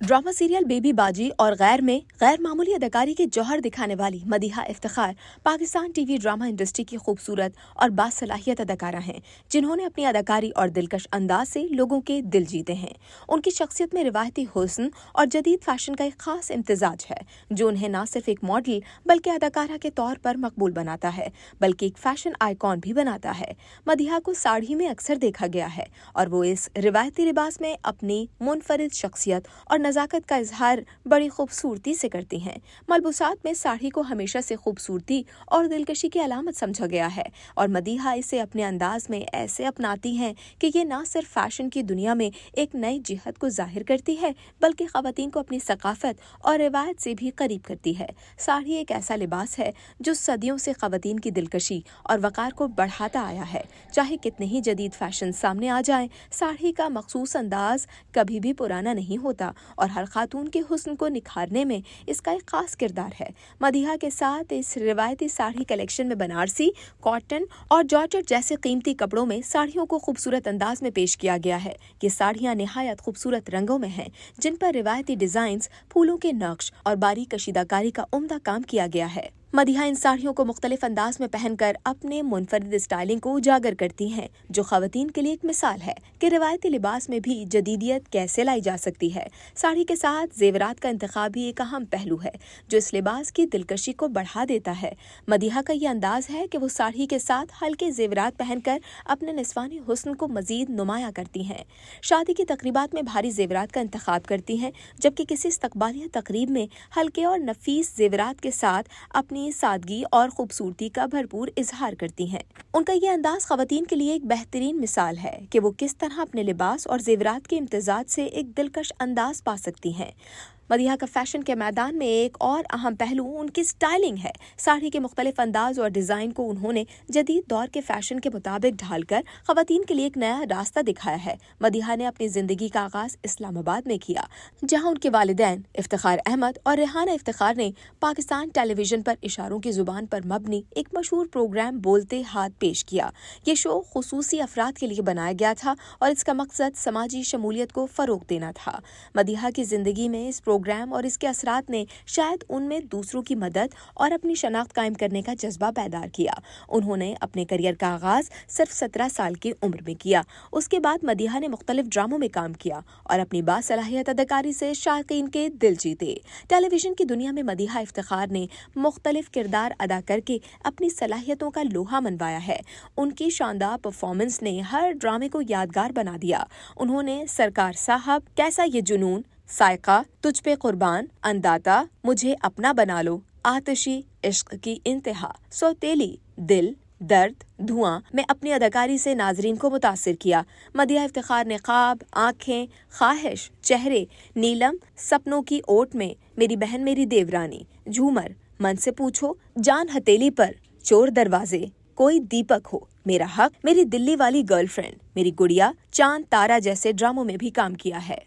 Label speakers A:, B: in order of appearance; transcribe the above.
A: Drama serial baby बाजी और गैर में गैर मामूली अदाकारी के जौहर दिखाने वाली Madiha Iftikhar Pakistan TV drama industry की खूबसूरत और बासलाहियत अदाकारा हैं, जिन्होंने अपनी अदाकारी और दिलकश अंदाज से लोगों के दिल जीते हैं। उनकी शख्सियत में रिवायती हुस्न और जदीद फैशन का एक खास इम्तिजाज है, जो उन्हें न सिर्फ एक मॉडल बल्कि अदाकारा के तौर पर मकबूल बनाता है, बल्कि एक फैशन आइकॉन भी बनाता है। मदीहा को साड़ी में अक्सर देखा गया है और वो इस रिवायती लिबास में अपनी मुनफरिद शख्सियत और नज़ाकत का इजहार बड़ी खूबसूरती से करती हैं। मलबूसात में साड़ी को हमेशा से खूबसूरती और दिलकशी की अलामत समझा गया है और मदीहा इसे अपने अंदाज में ऐसे अपनाती हैं कि ये न सिर्फ फैशन की दुनिया में एक नई जिहत को जाहिर करती है, बल्कि ख़वातीन को अपनी सकाफत और रिवायत से भी करीब करती है। साड़ी एक ऐसा लिबास है जो सदियों से ख़वातीन की दिलकशी और वक़ार को बढ़ाता आया है। चाहे कितने ही जदीद फैशन सामने आ जाएं, साड़ी का मखसूस अंदाज कभी भी पुराना नहीं होता और हर खातून के हुस्न को निखारने में इसका एक खास किरदार है। मदीहा के साथ इस रिवायती साड़ी कलेक्शन में बनारसी, कॉटन और जॉर्जेट जैसे कीमती कपड़ों में साड़ियों को खूबसूरत अंदाज में पेश किया गया है। ये साड़ियाँ निहायत खूबसूरत रंगों में हैं, जिन पर रिवायती डिजाइन्स, फूलों के नक्श और बारीक कशीदाकारी का उम्दा काम किया गया है। मदीहा इन साड़ियों को मुख्तलिफ अंदाज में पहनकर अपने मुनफरिद स्टाइलिंग को उजागर करती हैं, जो ख़वातीन के लिए एक मिसाल है कि रिवायती लिबास में भी जदीदियत कैसे लाई जा सकती है। साड़ी के साथ जेवरात का इंतखाब भी एक अहम पहलू है, जो इस लिबास की दिलकशी को बढ़ा देता है। मदीहा का ये अंदाज है कि वो साड़ी के साथ हल्के जेवरात पहनकर अपने निस्वानी हुस्न को मजीद नुमाया करती हैं। शादी की तकरीबात में भारी जेवरात का इंतखाब करती हैं, जबकि किसी इस्तकबालिया तकरीब में हल्के और नफीस जेवरात के साथ अपनी सादगी और खूबसूरती का भरपूर इजहार करती हैं। उनका ये अंदाज ख़वातीन के लिए एक बेहतरीन मिसाल है कि वो किस तरह अपने लिबास और जेवरात के इम्तिजाज से एक दिलकश अंदाज पा सकती हैं। मदीहा का फैशन के मैदान में एक और अहम पहलू उनकी स्टाइलिंग है। साड़ी के मुख्तलिफ अंदाज और डिज़ाइन को उन्होंने जदीद दौर के फैशन के मुताबिक ढालकर ख़वातीन के लिए एक नया रास्ता दिखाया है। मदीहा ने अपनी ज़िंदगी का आगाज़ इस्लामाबाद में किया, जहां उनके वालिदैन इफ्तिखार अहमद और रेहाना इफ्तिखार ने पाकिस्तान टेलीविज़न पर इशारों की ज़ुबान पर मबनी एक मशहूर प्रोग्राम बोलते हाथ पेश किया। ये शो खुसूसी अफराद के लिए बनाया गया था और इसका मकसद समाजी शमूलियत को फ़रोग़ देना था। मदीहा की ज़िंदगी में इस प्रोग्राम और इसके असरात ने शायद उनमें दूसरों की मदद और अपनी शनाख्त कायम करने का जज्बा पैदा किया। उन्होंने अपने करियर का आगाज सिर्फ 17 साल की उम्र में किया। उसके बाद मदीहा ने मुख्तलिफ ड्रामों में काम किया और अपनी बासलाहियत अदाकारी से शायकीन के दिल जीते। टेलीविजन की दुनिया में मदीहा इफ्तिखार ने मुख्तलिफ किरदार अदा करके अपनी सलाहियतों का लोहा मनवाया है। उनकी शानदार परफॉर्मेंस ने हर ड्रामे को यादगार बना दिया। उन्होंने सरकार साहब, कैसा ये जुनून, सायका, तुझ पे कुर्बान, अंदाता, मुझे अपना बना लो, आतिशी, इश्क की इंतहा, सौतेली, दिल, दर्द, धुआं में अपनी अदाकारी से नाजरीन को मुतासिर किया। मदीहा इफ्तिखार ने ख्वाब, आंखें, ख्वाहिश, चेहरे, नीलम, सपनों की ओट में, मेरी बहन मेरी देवरानी, झूमर, मन से पूछो, जान हथेली पर, चोर दरवाजे, कोई दीपक हो, मेरा हक, मेरी दिल्ली वाली गर्लफ्रेंड, मेरी गुड़िया, चांद तारा जैसे ड्रामों में भी काम किया है।